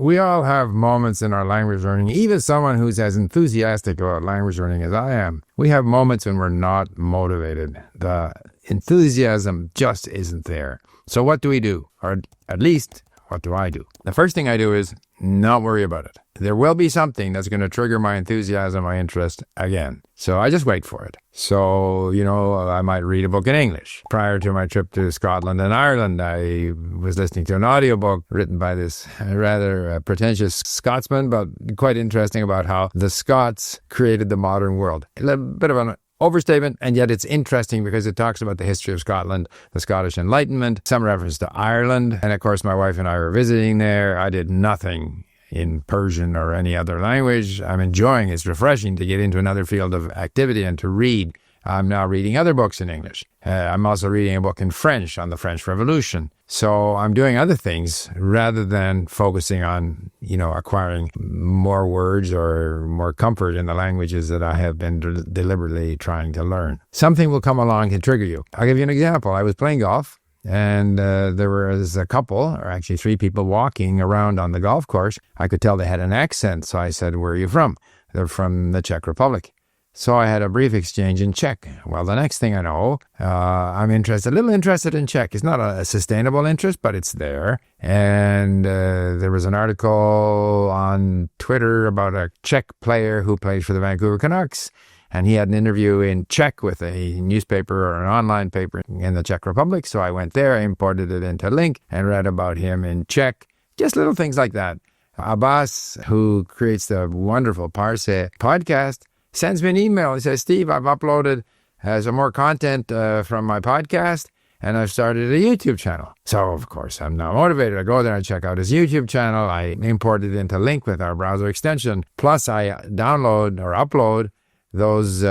We all have moments in our language learning, even someone who's as enthusiastic about language learning as I am. We have moments when we're not motivated. The enthusiasm just isn't there. So what do we do? Or at least, what do I do? The first thing I do is not worry about it. There will be something that's going to trigger my enthusiasm, my interest again. So I just wait for it. So, I might read a book in English. Prior to my trip to Scotland and Ireland, I was listening to an audiobook written by this rather pretentious Scotsman, but quite interesting about how the Scots created the modern world. A little bit of an overstatement, and yet it's interesting because it talks about the history of Scotland, the Scottish Enlightenment, some reference to Ireland. And of course, my wife and I were visiting there. I did nothing in Persian or any other language. I'm enjoying it. It's refreshing to get into another field of activity and to read. I'm now reading other books in English. I'm also reading a book in French on the French Revolution. So I'm doing other things rather than focusing on, acquiring more words or more comfort in the languages that I have been deliberately trying to learn. Something will come along and trigger you. I'll give you an example. I was playing golf. And there was a couple, or actually 3 people, walking around on the golf course. I could tell they had an accent, so I said, "Where are you from?" "They're from the Czech Republic." So I had a brief exchange in Czech. Well, the next thing I know, I'm a little interested in Czech. It's not a sustainable interest, but it's there. And there was an article on Twitter about a Czech player who plays for the Vancouver Canucks. And he had an interview in Czech with a newspaper or an online paper in the Czech Republic. So I went there, I imported it into Link and read about him in Czech. Just little things like that. Abbas, who creates the wonderful Parse podcast, sends me an email. He says, "Steve, I've uploaded some more content from my podcast, and I've started a YouTube channel." So, of course, I'm now motivated. I go there and check out his YouTube channel. I import it into Link with our browser extension. Plus, I download or upload those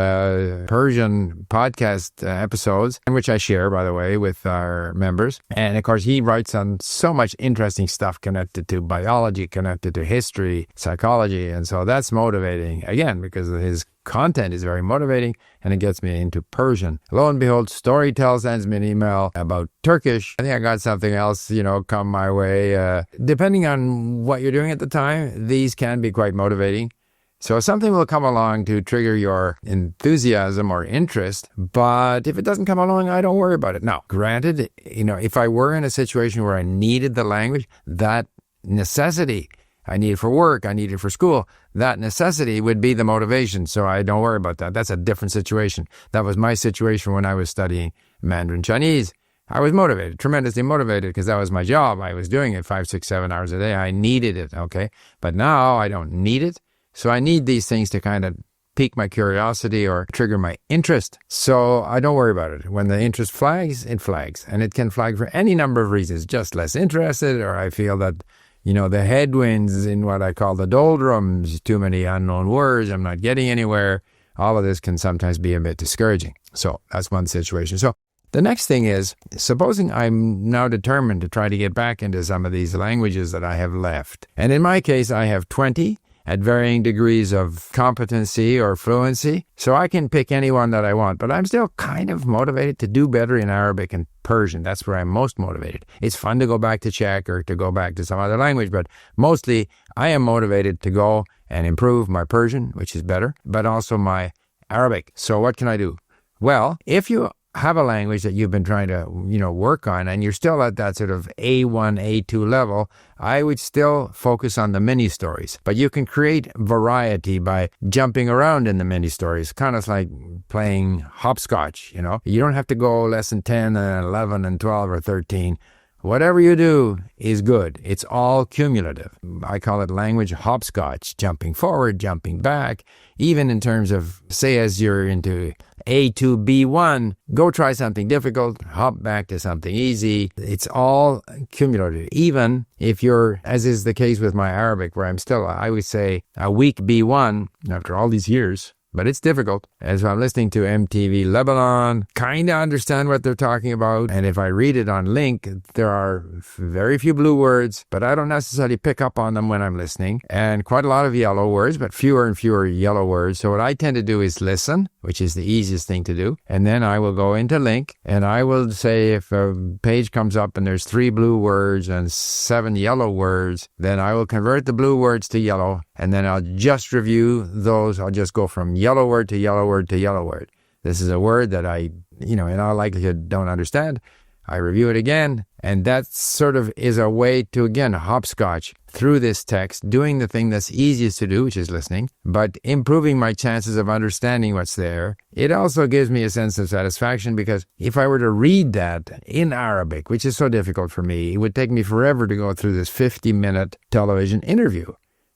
Persian podcast episodes, which I share, by the way, with our members. And of course, he writes on so much interesting stuff connected to biology, connected to history, psychology. And so that's motivating, again, because his content is very motivating and it gets me into Persian. Lo and behold, Storytel sends me an email about Turkish. I think I got something else, come my way. Depending on what you're doing at the time, these can be quite motivating. So something will come along to trigger your enthusiasm or interest, but if it doesn't come along, I don't worry about it. Now, granted, if I were in a situation where I needed the language, that necessity, I need it for work, I need it for school, that necessity would be the motivation. So I don't worry about that. That's a different situation. That was my situation when I was studying Mandarin Chinese. I was motivated, tremendously motivated, because that was my job. I was doing it 5, 6, 7 hours a day. I needed it, okay? But now I don't need it. So I need these things to kind of pique my curiosity or trigger my interest. So I don't worry about it. When the interest flags, it flags. And it can flag for any number of reasons. Just less interested, or I feel that, the headwinds in what I call the doldrums, too many unknown words, I'm not getting anywhere. All of this can sometimes be a bit discouraging. So that's one situation. So the next thing is, supposing I'm now determined to try to get back into some of these languages that I have left. And in my case, I have 20. At varying degrees of competency or fluency. So I can pick any one that I want, but I'm still kind of motivated to do better in Arabic and Persian. That's where I'm most motivated. It's fun to go back to Czech or to go back to some other language, but mostly I am motivated to go and improve my Persian, which is better, but also my Arabic. So what can I do? Well, if you have a language that you've been trying to, work on, and you're still at that sort of A1, A2 level, I would still focus on the mini stories. But you can create variety by jumping around in the mini stories, kind of like playing hopscotch, You don't have to go lesson 10 and 11 and 12 or 13. Whatever you do is good. It's all cumulative. I call it language hopscotch, jumping forward, jumping back. Even in terms of, say, as you're into A2, B1, go try something difficult, hop back to something easy. It's all cumulative. Even if you're, as is the case with my Arabic, where I'm still, I would say, a weak B1 after all these years. but it's difficult. As I'm listening to MTV Lebanon, kind of understand what they're talking about. And if I read it on link, there are very few blue words, but I don't necessarily pick up on them when I'm listening. And quite a lot of yellow words, but fewer and fewer yellow words. So what I tend to do is listen, which is the easiest thing to do. And then I will go into link, and I will say if a page comes up and there's 3 blue words and 7 yellow words, then I will convert the blue words to yellow, and then I'll just review those. I'll just go from yellow word to yellow word to yellow word. This is a word that I, in all likelihood, don't understand. I review it again, and that sort of is a way to, again, hopscotch through this text, doing the thing that's easiest to do, which is listening, but improving my chances of understanding what's there. It also gives me a sense of satisfaction, because if I were to read that in Arabic, which is so difficult for me, it would take me forever to go through this 50-minute television interview.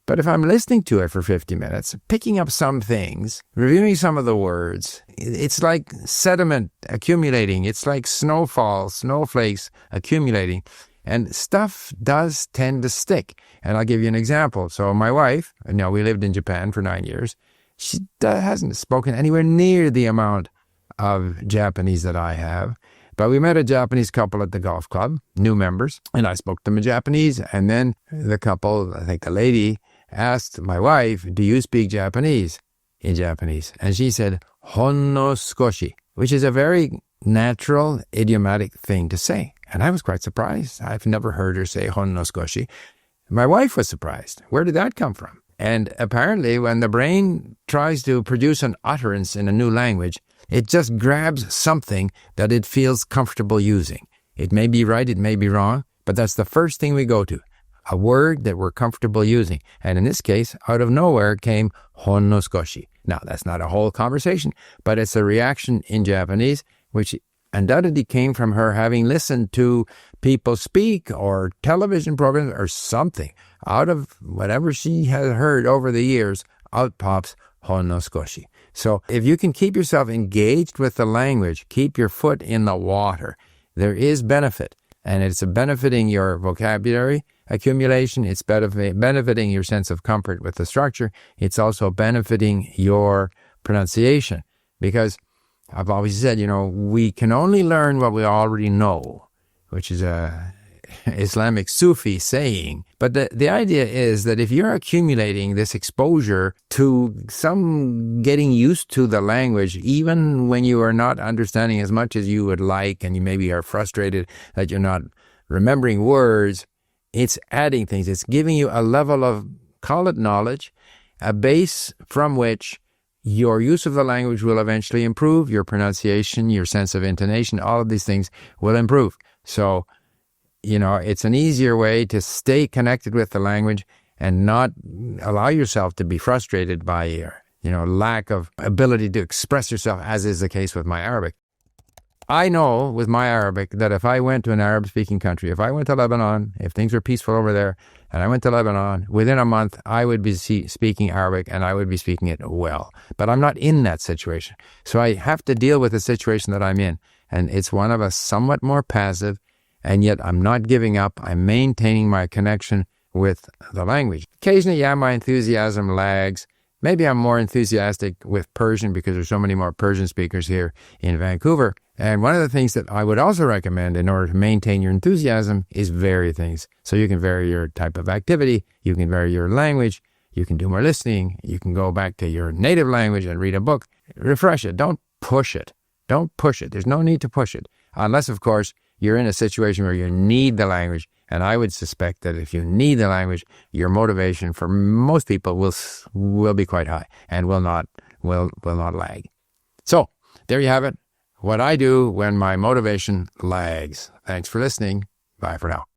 But if I'm listening to it for 50 minutes, picking up some things, reviewing some of the words, it's like sediment accumulating. It's like snowflakes accumulating. And stuff does tend to stick. And I'll give you an example. So my wife, we lived in Japan for 9 years. She hasn't spoken anywhere near the amount of Japanese that I have. But we met a Japanese couple at the golf club, new members, and I spoke to them in Japanese. And then the couple, I think the lady, asked my wife, "Do you speak Japanese?" in Japanese. And she said, "Honno skoshi," which is a very natural, idiomatic thing to say. And I was quite surprised. I've never heard her say honno skoshi. My wife was surprised. Where did that come from? And apparently when the brain tries to produce an utterance in a new language, it just grabs something that it feels comfortable using. It may be right, it may be wrong, but that's the first thing we go to. A word that we're comfortable using. And in this case, out of nowhere came honno skoshi. Now, that's not a whole conversation, but it's a reaction in Japanese, which undoubtedly came from her having listened to people speak or television programs or something. Out of whatever she has heard over the years, out pops honno skoshi. So if you can keep yourself engaged with the language, keep your foot in the water, there is benefit. And it's benefiting your vocabulary accumulation. It's benefiting your sense of comfort with the structure. It's also benefiting your pronunciation. Because I've always said, we can only learn what we already know, which is a Islamic Sufi saying. But the idea is that if you're accumulating this exposure to some getting used to the language, even when you are not understanding as much as you would like, and you maybe are frustrated that you're not remembering words, it's adding things. It's giving you a level of, call it knowledge, a base from which your use of the language will eventually improve, your pronunciation, your sense of intonation, all of these things will improve. So, it's an easier way to stay connected with the language and not allow yourself to be frustrated by your, lack of ability to express yourself, as is the case with my Arabic. I know with my Arabic that if I went to an Arab-speaking country, if I went to Lebanon, if things were peaceful over there, and I went to Lebanon, within a month, I would be speaking Arabic, and I would be speaking it well. But I'm not in that situation. So I have to deal with the situation that I'm in. And it's one of a somewhat more passive, and yet I'm not giving up. I'm maintaining my connection with the language. Occasionally, my enthusiasm lags. Maybe I'm more enthusiastic with Persian because there's so many more Persian speakers here in Vancouver. And one of the things that I would also recommend in order to maintain your enthusiasm is vary things. So you can vary your type of activity, you can vary your language, you can do more listening, you can go back to your native language and read a book. Refresh it. Don't push it. Don't push it. There's no need to push it. Unless, of course, you're in a situation where you need the language. And I would suspect that if you need the language, your motivation for most people will be quite high and will not lag. So there you have it. What I do when my motivation lags. Thanks for listening. Bye for now.